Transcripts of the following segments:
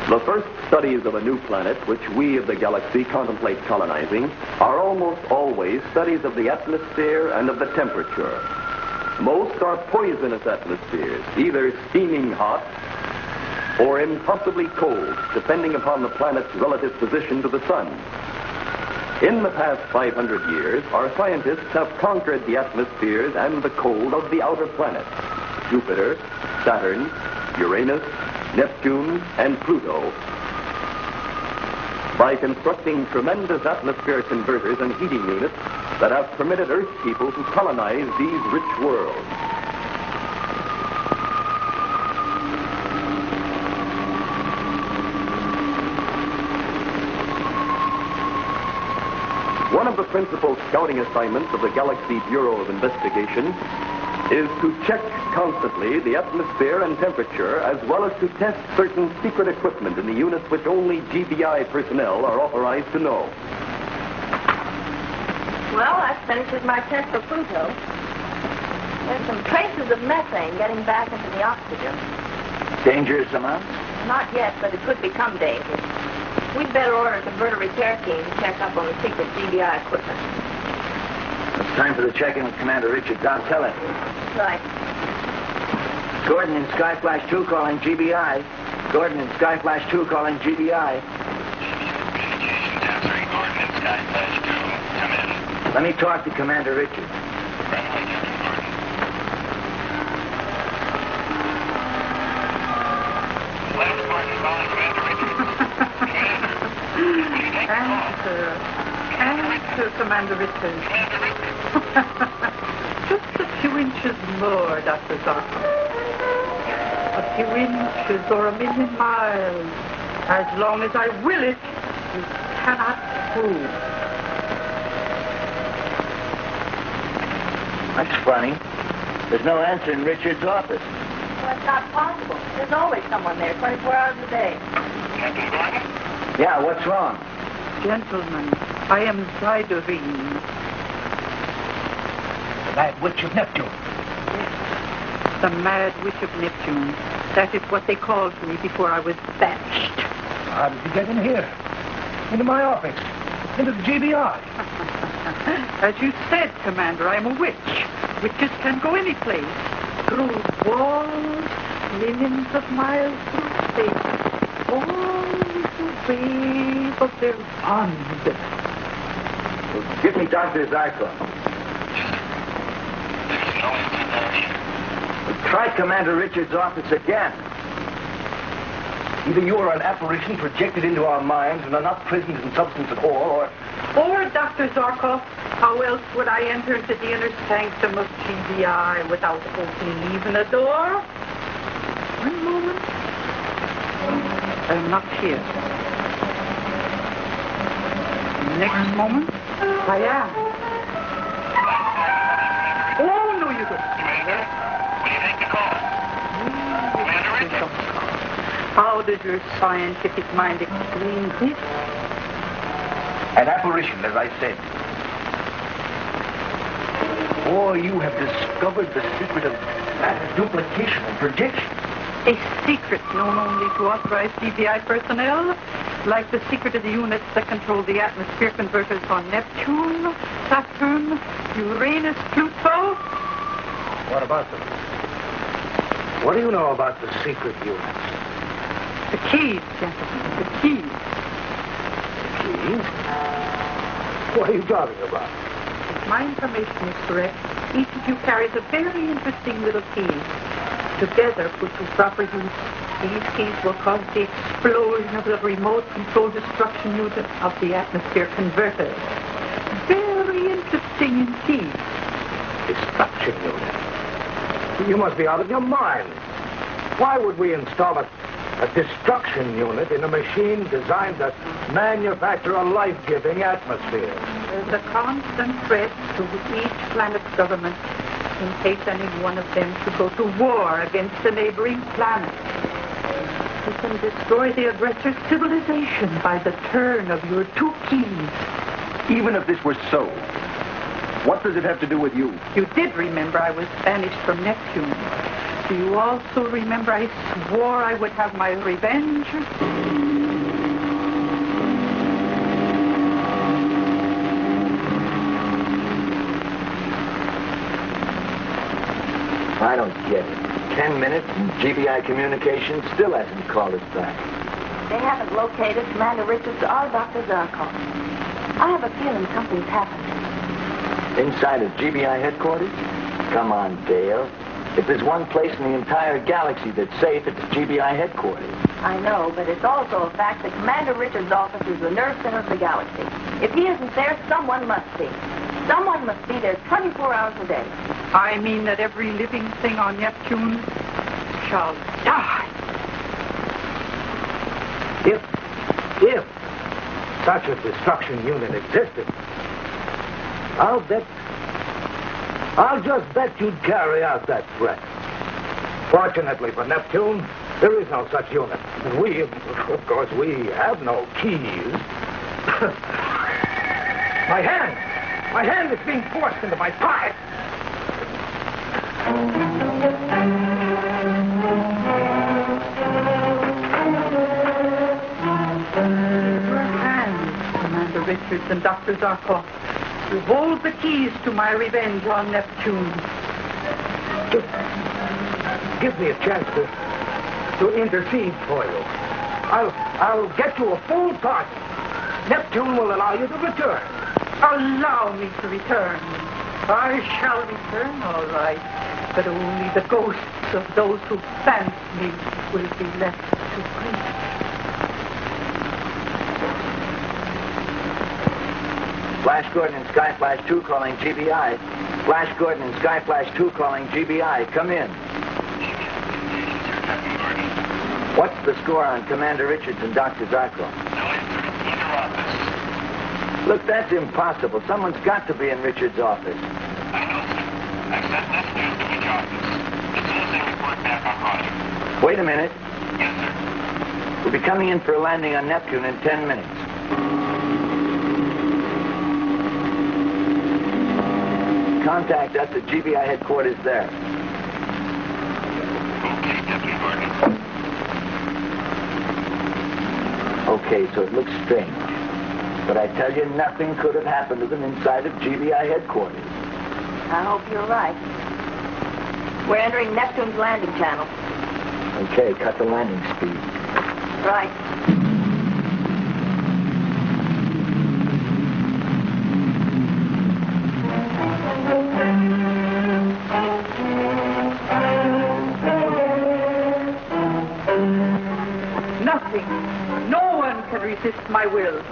The first studies of a new planet, which we of the galaxy contemplate colonizing, are almost always studies of the atmosphere and of the temperature. Most are poisonous atmospheres, either steaming hot or impossibly cold, depending upon the planet's relative position to the sun. In the past 500 years, our scientists have conquered the atmospheres and the cold of the outer planets: Jupiter, Saturn, Uranus, Neptune, and Pluto. By constructing tremendous atmosphere converters and heating units that have permitted Earth people to colonize these rich worlds. One of the principal scouting assignments of the Galaxy Bureau of Investigation is to check constantly the atmosphere and temperature, as well as to test certain secret equipment in the units which only GBI personnel are authorized to know. Well, that finishes my test for Pluto. There's some traces of methane getting back into the oxygen. Dangerous amounts? Not yet, but it could become dangerous. We'd better order a converter repair team to check up on the secret GBI equipment. It's time for the check-in with Commander Richards. I'll tell him. Right. Gordon in Skyflash 2 calling GBI. Gordon in Skyflash 2 calling GBI. Answering Gordon in Skyflash 2. Come in. Let me talk to Commander Richards. Friendly, Captain Gordon. Lance Gordon calling Commander Richards. Commander. Answer, Commander Richards. Commander Richards. Just a few inches more, Dr. Zarko. A few inches or a million miles. As long as I will it, you cannot move. That's funny. There's no answer in Richards' office. Well, it's not possible. There's always someone there, 24 hours a day. Captain Gordon? Yeah, what's wrong? Gentlemen, I am Zidorine. The Mad Witch of Neptune. The Mad Witch of Neptune. That is what they called me before I was banished. How did you get in here? Into my office? Into the GBI? As you said, Commander, I am a witch. Witches can go any place. Through walls, millions of miles through space. All the wave of their wand. Give me Dr. Zarko. There's no answer there. Try Commander Richards' office again. Either you are an apparition projected into our minds and are not present in substance at all, Or, Dr. Zarkov, how else would I enter into the inner sanctum of GBI without opening even a door? One moment. I'm not here. Next moment, I am. Oh, no, you don't. Commander, will you take the call? Commander Richards? How does your scientific mind explain this? an apparition, as I said. Or you have discovered the secret of matter duplication and projection. A secret known only to authorized GBI personnel, like the secret of the units that control the atmosphere converters on Neptune, Saturn, Uranus, Pluto. What about them? What do you know about the secret units? The keys, gentlemen, the keys. Keys? What are you talking about? If my information is correct, each of you carries a very interesting little key. Together, put to proper use, these keys will cause the explosion of the remote control destruction unit of the atmosphere converter. Very interesting indeed. Destruction unit? You must be out of your mind. Why would we install a destruction unit in a machine designed to manufacture a life-giving atmosphere? There's a constant threat to each planet's government in case any one of them should go to war against a neighboring planet. You can destroy the aggressor's civilization by the turn of your two keys. Even if this were so, what does it have to do with you? You did remember I was banished from Neptune. Do you also remember I swore I would have my revenge? I don't get it. 10 minutes and GBI Communications still hasn't called us back. They haven't located Commander Richards or Dr. Zarkov. I have a feeling something's happened. Inside of GBI headquarters? Come on, Dale. If there's one place in the entire galaxy that's safe, it's GBI headquarters. I know, but it's also a fact that Commander Richards' office is the nerve center of the galaxy. If he isn't there, someone must be. Someone must be there 24 hours a day. I mean that every living thing on Neptune shall die. If such a destruction unit existed, I'll just bet you'd carry out that threat. Fortunately for Neptune, there is no such unit. And we, of course, we have no keys. My hand is being forced into my pocket. Your hands, Commander Richards and Dr. Zarkov. You hold the keys to my revenge on Neptune. Give me a chance to intercede for you. I'll get you a full pardon. Neptune will allow you to return. Allow me to return. I shall return, all right. But only the ghosts of those who fancied me will be left to grieve. Flash Gordon and Sky Flash 2 calling GBI. Flash Gordon and Sky Flash 2 calling GBI. Come in. What's the score on Commander Richards and Dr. Zarkov? Look, that's impossible. Someone's got to be in Richards' office. I know, sir. I've sent messages to each office. As soon as they report back, I'll call you. Wait a minute. Yes, sir. We'll be coming in for a landing on Neptune in 10 minutes. Contact us at GBI headquarters there. Okay, Deputy Gordon. Okay, so it looks strange. But I tell you, nothing could have happened to them inside of GBI headquarters. I hope you're right. We're entering Neptune's landing channel. Okay, cut the landing speed. Right. Nothing, no one can resist my will.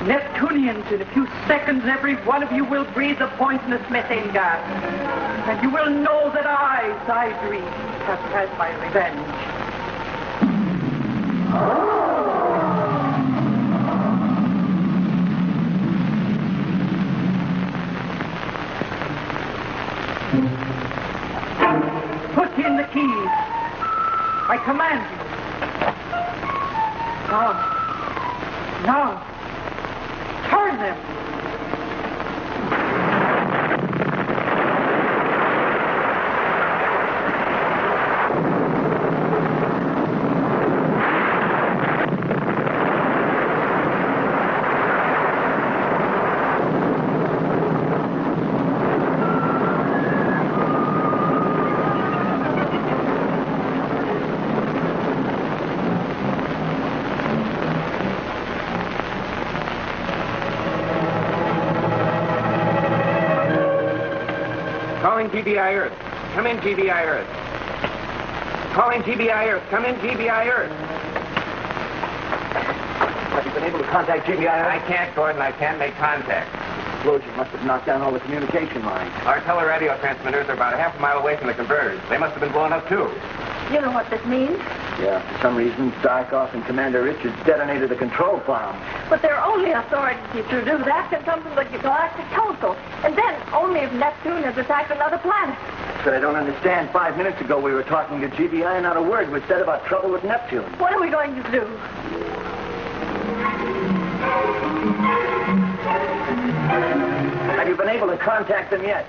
Neptunians, in a few seconds, every one of you will breathe the poisonous methane gas. And you will know that I, Zydri, have had my revenge. Put in the keys. I command you. Now. Turn them. Calling GBI Earth. Come in, GBI Earth. Calling GBI Earth. Come in, GBI Earth. Have you been able to contact GBI? I can't, Gordon. I can't make contact. Explosion must have knocked down all the communication lines. Our teleradio transmitters are about a half a mile away from the converters. They must have been blown up, too. You know what this means? Yeah, for some reason, Zarkov and Commander Richards detonated the control bomb. But their only authority to do that can come from the Galactic Council. And then only if Neptune has attacked another planet. But I don't understand. 5 minutes ago, we were talking to GBI, and not a word was said about trouble with Neptune. What are we going to do? Have you been able to contact them yet?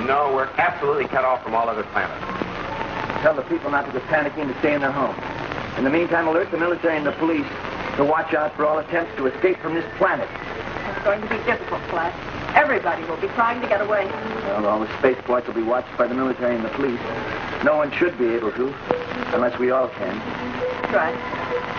No, we're absolutely cut off from all other planets. Tell the people not to get panicking, to stay in their homes. In the meantime, alert the military and the police to watch out for all attempts to escape from this planet. It's going to be difficult, Flash. Everybody will be trying to get away. Well, all the spaceports will be watched by the military and the police. No one should be able to, unless we all can. That's right.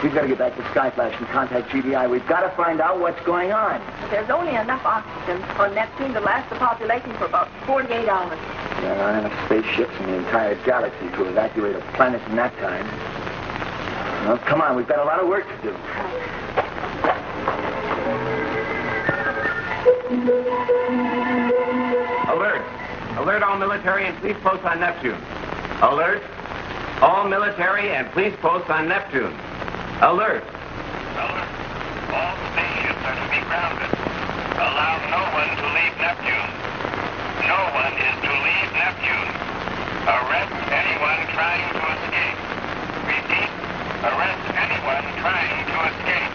We've got to get back to Skyflash and contact GBI. We've got to find out what's going on. There's only enough oxygen on Neptune to last the population for about 48 hours. There aren't enough spaceships in the entire galaxy to evacuate a planet in that time. Well, come on, we've got a lot of work to do. Alert. Alert all military and police posts on Neptune. Alert. All military and police posts on Neptune. Alert. Alert. All spaceships are to be grounded. Allow no one to leave Neptune. No one is to leave Neptune. Arrest anyone trying to escape. Repeat. Arrest anyone trying to escape.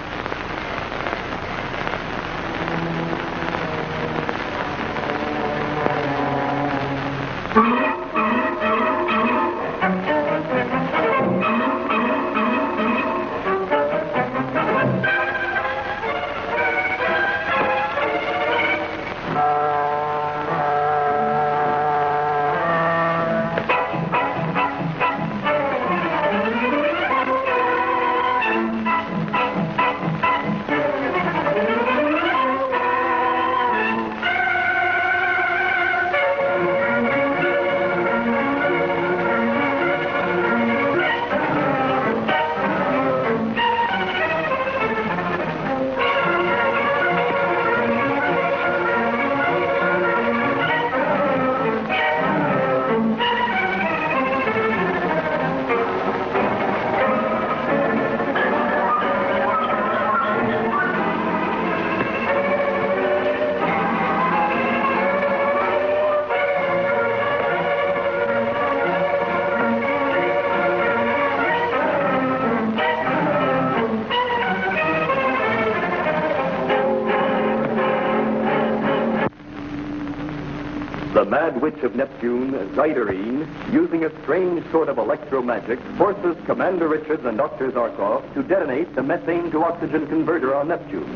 The Mad Witch of Neptune, Zyderine, using a strange sort of electromagic, forces Commander Richards and Dr. Zarkov to detonate the methane to oxygen converter on Neptune.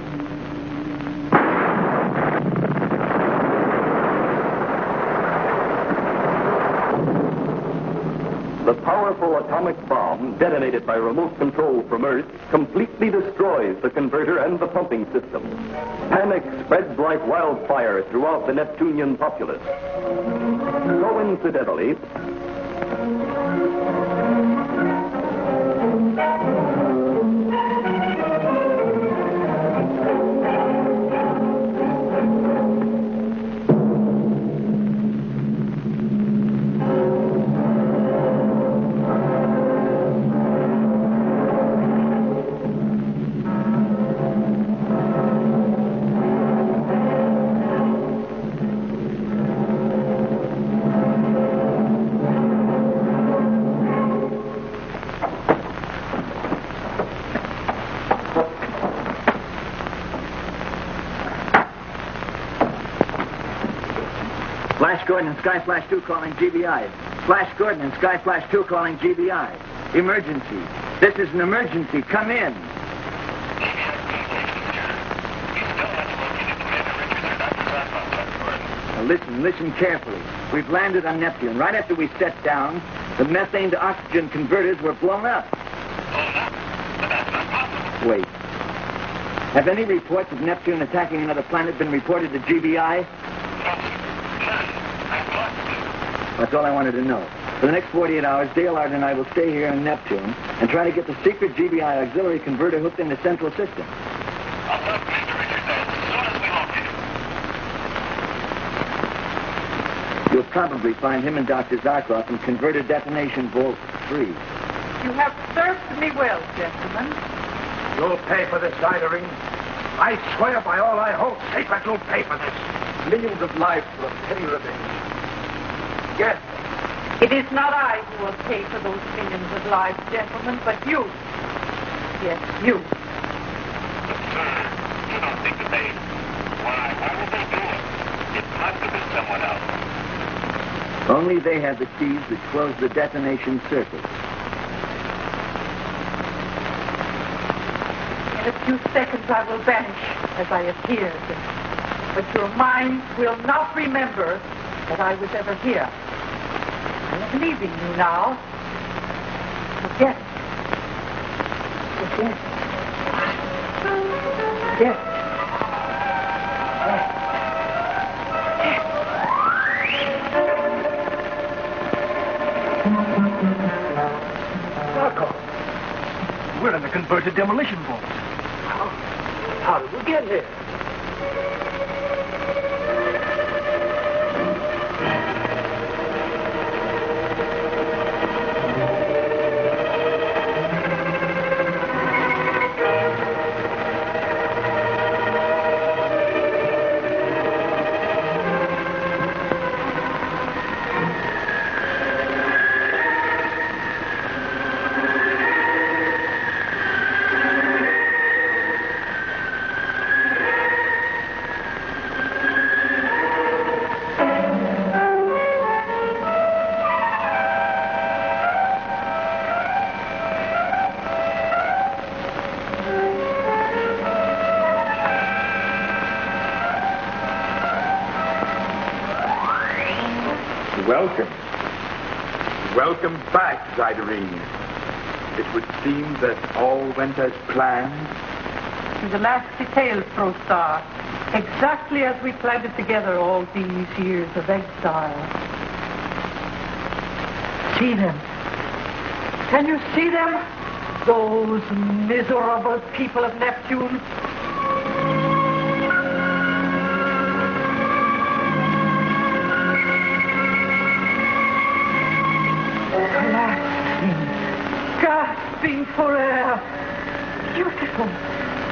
The powerful atomic bomb, detonated by remote control from Earth, completely destroys the converter and the pumping system. Panic spreads like wildfire throughout the Neptunian populace. Coincidentally, Flash Gordon and Skyflash 2 calling GBI. Flash Gordon and Skyflash 2 calling GBI. Emergency. This is an emergency. Come in. Now listen carefully. We've landed on Neptune. Right after we set down, the methane to oxygen converters were blown up. Wait. Have any reports of Neptune attacking another planet been reported to GBI? That's all I wanted to know. For the next 48 hours, Dalard and I will stay here in Neptune and try to get the secret GBI auxiliary converter hooked in the central system. I'll talk to Mr. Richards as soon as we locate him. You'll probably find him and Dr. Zarkov in converter detonation vault 3. You have served me well, gentlemen. You'll pay for this, Zyderine. I swear by all I hold sacred, you'll pay for this. Millions of lives for a petty revenge. Yes. It is not I who will pay for those millions of lives, gentlemen, but you. Yes, you. But, sir, you don't think that they... Why would they do it? It must have been someone else. Only they have the keys that close the detonation circuit. In a few seconds I will vanish as I appeared. But your mind will not remember that I was ever here. I am leaving you now. Forget. Forget. Forget. Marco, we're in the converted demolition vault. How did we get here? Welcome. Welcome back, Zyderine. It would seem that all went as planned. To the last detail, ProStar. Exactly as we planned it together all these years of exile. See them. Can you see them? Those miserable people of Neptune. Gasping for air. Beautiful.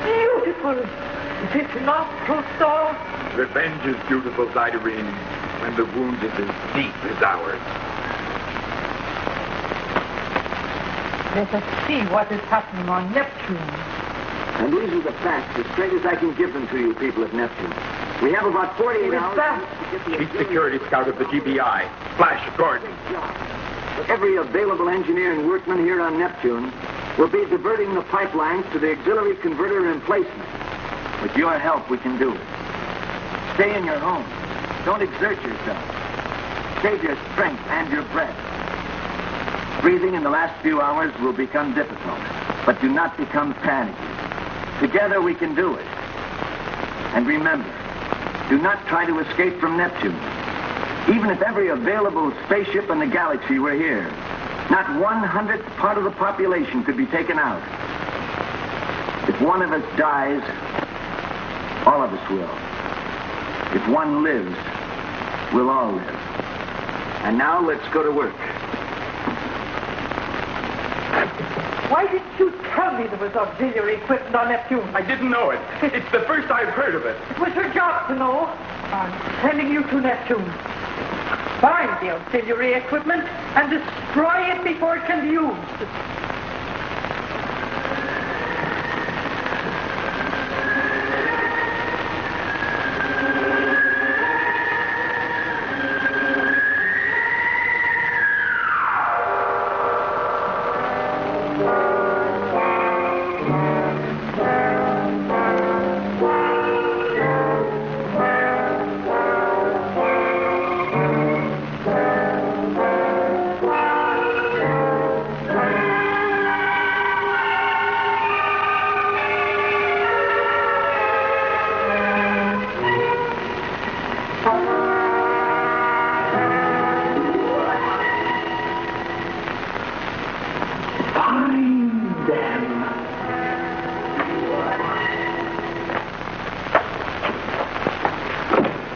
Beautiful. Is it not, ProStar? Revenge is beautiful, Zyderine, when the wound is as deep as ours. Let us see what is happening on Neptune. And these are the facts, as straight as I can give them to you, people of Neptune. We have about 48 hours to get the Chief Security Scout of the GBI, Flash Gordon. Every available engineer and workman here on Neptune will be diverting the pipelines to the auxiliary converter emplacement. With your help, we can do it. Stay in your home. Don't exert yourself. Save your strength and your breath. Breathing in the last few hours will become difficult, but do not become panicky. Together we can do it. And remember, do not try to escape from Neptune. Even if every available spaceship in the galaxy were here, not 1/100th part of the population could be taken out. If one of us dies, all of us will. If one lives, we'll all live. And now let's go to work. Why didn't you tell me there was auxiliary equipment on Neptune? I didn't know it. It's the first I've heard of it. It was your job to know. I'm sending you to Neptune. Find the auxiliary equipment and destroy it before it can be used.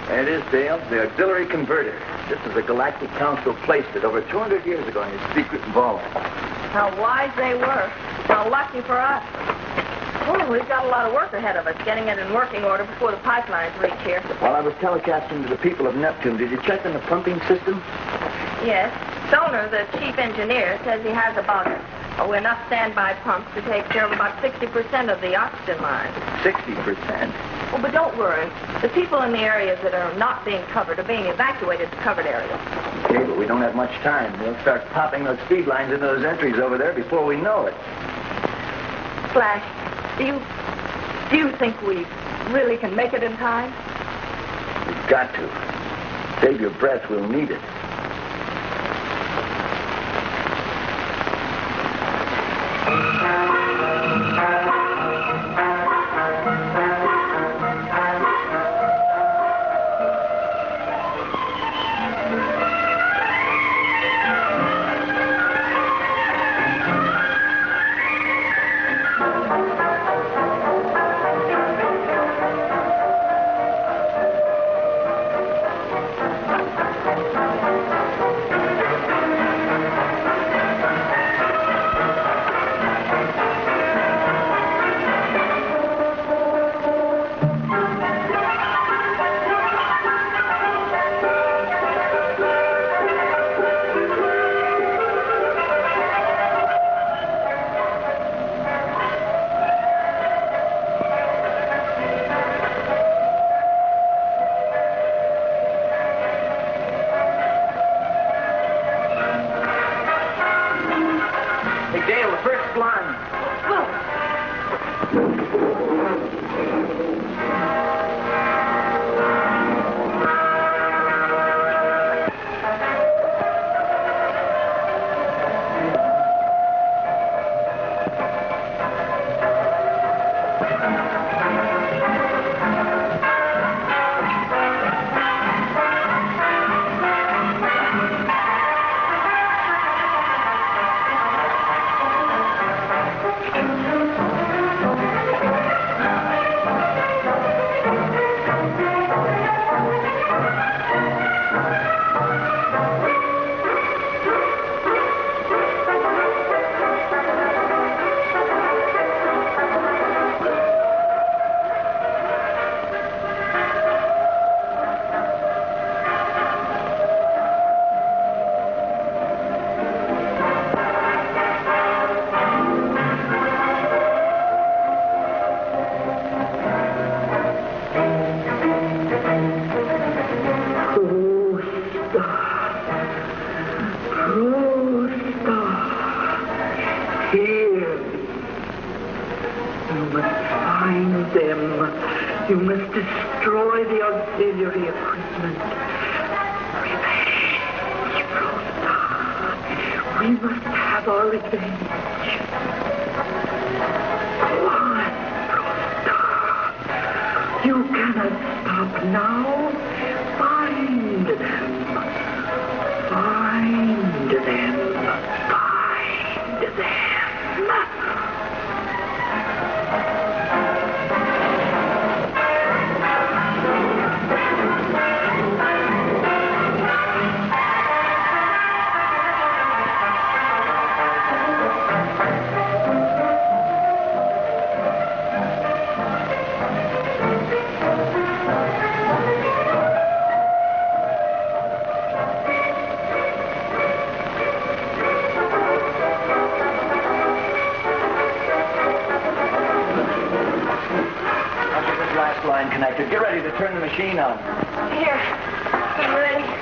There it is, Dale, the auxiliary converter. This is the Galactic Council placed it over 200 years ago in its secret vault. How wise they were. How lucky for us. Oh, we've got a lot of work ahead of us, getting it in working order before the pipelines reach here. While I was telecasting to the people of Neptune, did you check on the pumping system? Yes. Stoner, the chief engineer, says he has about enough standby pumps to take care of about 60% of the oxygen line. 60%? Oh, but don't worry. The people in the areas that are not being covered are being evacuated to covered areas. Okay, but we don't have much time. We'll start popping those speed lines into those entries over there before we know it. Flash, do you think we really can make it in time? We've got to. Save your breath. We'll need it. You must destroy the auxiliary equipment. Revenge, Rosa. We must have our revenge. Go on, Rosa. You cannot stop now. Find them. Find them. Find them. Get ready to turn the machine on. Here, I'm ready.